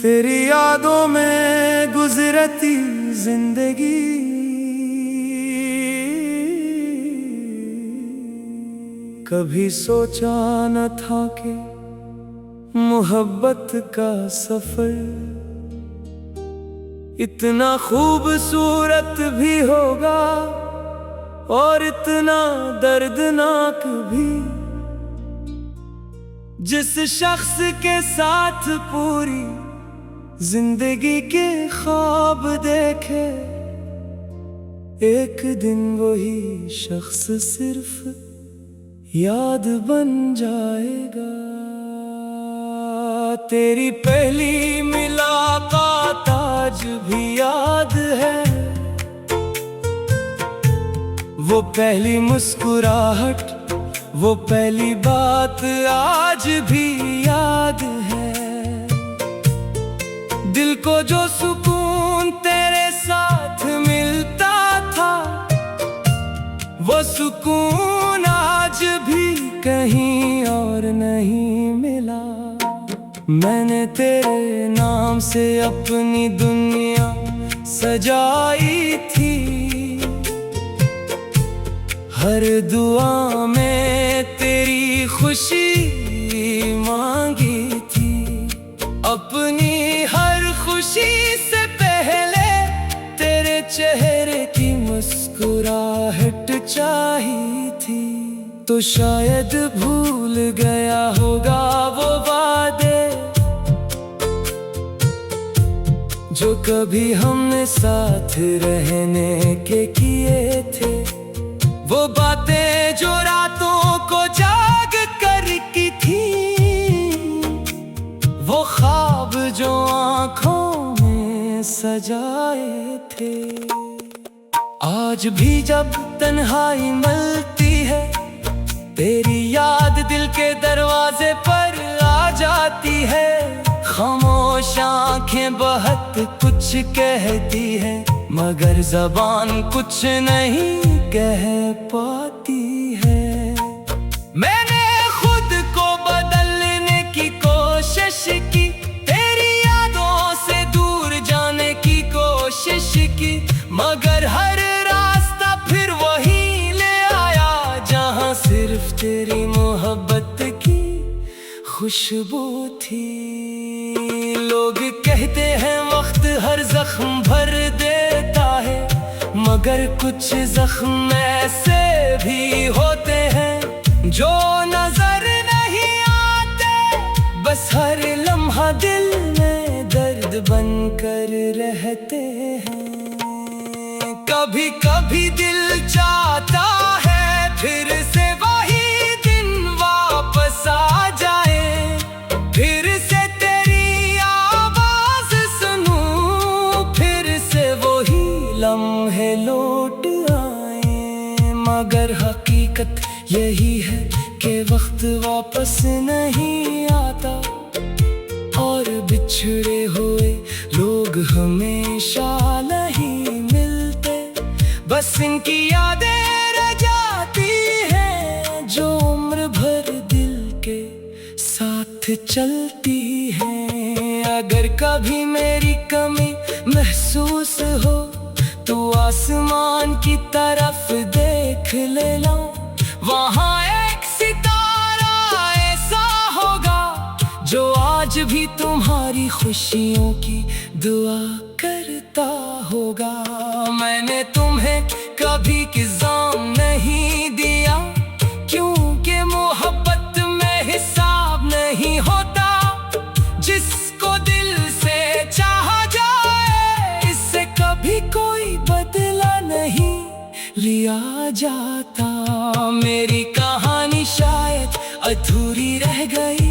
तेरी यादों में गुजरती जिंदगी, कभी सोचा न था कि मोहब्बत का सफर इतना खूबसूरत भी होगा और इतना दर्दनाक भी। जिस शख्स के साथ पूरी जिंदगी के ख्वाब देखे, एक दिन वही शख्स सिर्फ याद बन जाएगा। तेरी पहली मुलाकात आज भी याद है, वो पहली मुस्कुराहट, वो पहली बात आज भी याद है। दिल को जो सुकून तेरे साथ मिलता था, वो सुकून आज भी कहीं और नहीं मिला। मैंने तेरे नाम से अपनी दुनिया सजाई थी, हर दुआ में तेरी खुशी मांगी थी। अपनी हर खुशी से पहले तेरे चेहरे की मुस्कुराहट चाहिए थी। तो शायद भूल गया होगा वो वादे जो कभी हमने साथ रहने के किए थे, वो बातें जो रातों को जाग कर की थी, वो ख्वाब जो आँखों में सजाए थे। आज भी जब तन्हाई मिलती है, तेरी याद दिल के दरवाजे पर आ जाती है। खामोश आँखें बहुत कुछ कहती है, मगर ज़बान कुछ नहीं कह पाती है। मैंने खुद को बदलने की कोशिश की, तेरी यादों से दूर जाने की कोशिश की, मगर हर रास्ता फिर वही ले आया जहां सिर्फ तेरी मोहब्बत की खुशबू थी। लोग कहते हैं वक्त हर जख्म भर देता है, मगर कुछ जख्म ऐसे भी होते हैं जो नजर नहीं आते, बस हर लम्हा दिल में दर्द बनकर रहते हैं। कभी कभी दिल चाहता है फिर से वही दिन वापस आ जाए, फिर से तेरी आवाज सुनूं, फिर से वही लम्हे लौट आए। मगर हकीकत यही है कि वक्त वापस नहीं आता, और बिछड़े हुए लोग हमेशा नहीं मिलते। बस इनकी यादें रह जाती हैं जो उम्र भर दिल के साथ चलती हैं। अगर कभी मेरी कमी महसूस हो तो आसमान की तरफ देख लेना, वहाँ एक सितारा ऐसा होगा जो आज भी तुम्हारी खुशियों की दुआ करता होगा। मैंने तुम्हें कभी किल्ज़ाम नहीं दिया, क्योंकि मोहब्बत में हिसाब नहीं होता। जिसको दिल से चाहा जाए, इससे कभी कोई बदला नहीं लिया जाता। मेरी कहानी शायद अधूरी रह गई,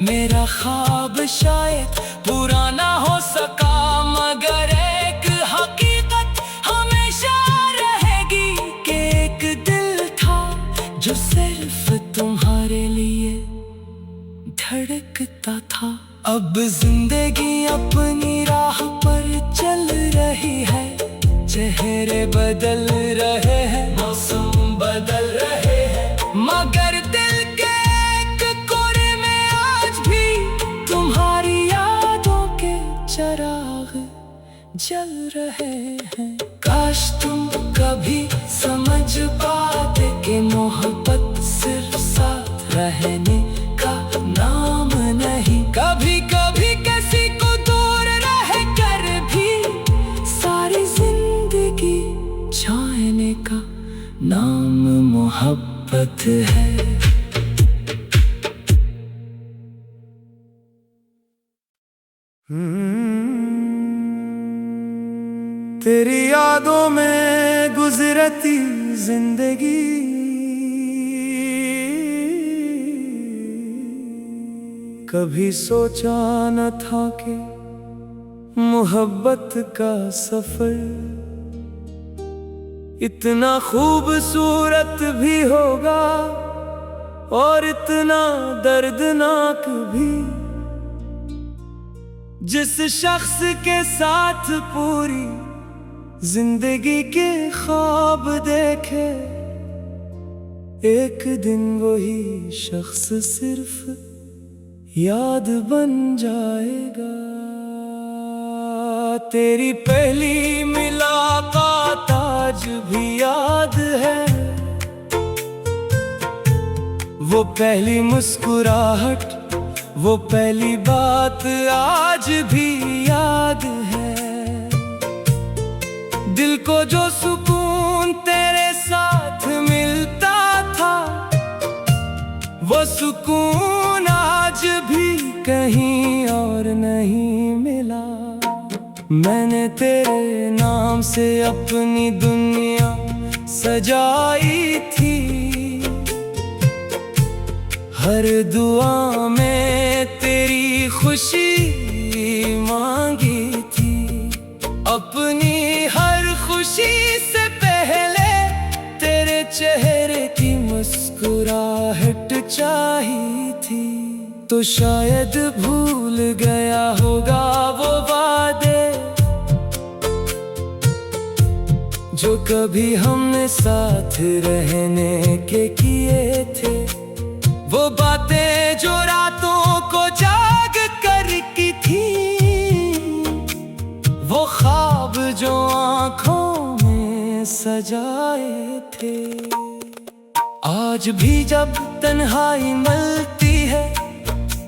मेरा ख्वाब शायद पूरा ना हो सका, मगर एक हकीकत हमेशा रहेगी कि एक दिल था जो सिर्फ तुम्हारे लिए धड़कता था। अब जिंदगी अपनी राह पर चल रही है, चेहरे बदल रहे हैं, मौसम बदल रहे हैं, मगर दिल के एक कोरे में जल रहे हैं। काश तुम कभी समझ पाते कि मोहब्बत सिर्फ साथ रहने का नाम नहीं। कभी कभी किसी को दूर रह कर भी सारी जिंदगी छाने का नाम मोहब्बत है। तेरी यादों में गुजरती जिंदगी, कभी सोचा न था कि मोहब्बत का सफर इतना खूबसूरत भी होगा और इतना दर्दनाक भी। जिस शख्स के साथ पूरी जिंदगी के ख्वाब देखे, एक दिन वही शख्स सिर्फ याद बन जाएगा। तेरी पहली मुलाकात आज भी याद है, वो पहली मुस्कुराहट, वो पहली बात आज भी याद है। दिल को जो सुकून तेरे साथ मिलता था, वो सुकून आज भी कहीं और नहीं मिला। मैंने तेरे नाम से अपनी दुनिया सजाई थी, हर दुआ में तेरी खुशी मांगी थी। अपनी हर खुशी से पहले तेरे चेहरे की मुस्कुराहट चाहिए थी। तो शायद भूल गया होगा वो वादे जो कभी हमने साथ रहने के किए थे। वो बातें जो रातों को जाग कर की थी, वो ख्वाब जो आँखों में सजाए थे। आज भी जब तन्हाई मिलती है,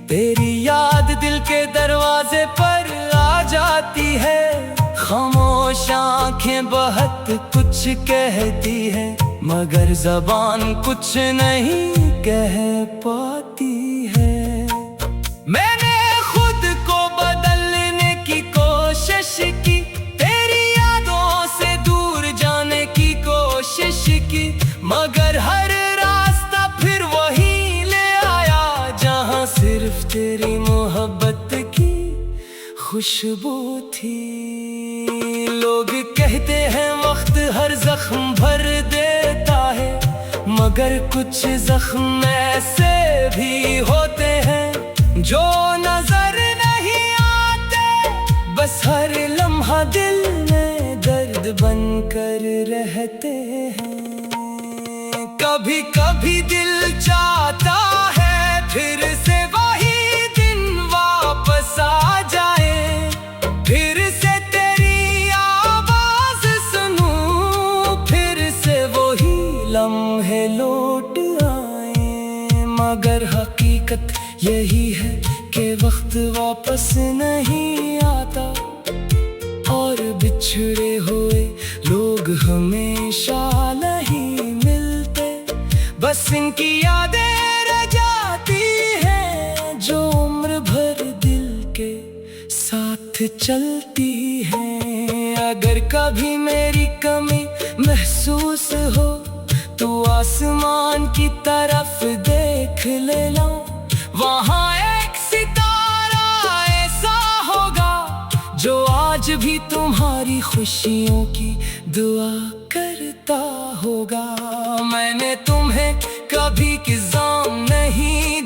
तेरी याद दिल के दरवाजे पर आ जाती है। खामोश आँखें बहुत कुछ कहती है, मगर ज़बान कुछ नहीं कह पाती है। मैंने खुद को बदलने की कोशिश की, तेरी यादों से दूर जाने की कोशिश की, मगर हर रास्ता फिर वही ले आया जहां सिर्फ तेरी मोहब्बत की खुशबू थी। लोग कहते हैं वक्त हर जख्म भर देता है, मगर कुछ जख्म ऐसे भी होते हैं जो नजर नहीं आते, बस हर लम्हा दिल में दर्द बनकर रहते हैं। कभी कभी दिल चाहता है फिर से वही दिन वापस आ जाए, फिर से तेरी आवाज सुनूं, फिर से वही लम्हे लौट आए। मगर हकीकत यही है कि वक्त वापस नहीं आता, और बिछड़े हुए लोग हमेशा नहीं मिलते। बस इनकी यादें रह जाती हैं जो उम्र भर दिल के साथ चलती हैं। अगर कभी मेरी कमी महसूस हो तो आसमान की तरफ देख लेना, वहाँ एक सितारा ऐसा होगा जो आज भी तुम्हारी खुशियों की दुआ करता होगा। मैंने तुम्हें कभी किल्ज़ाम नहीं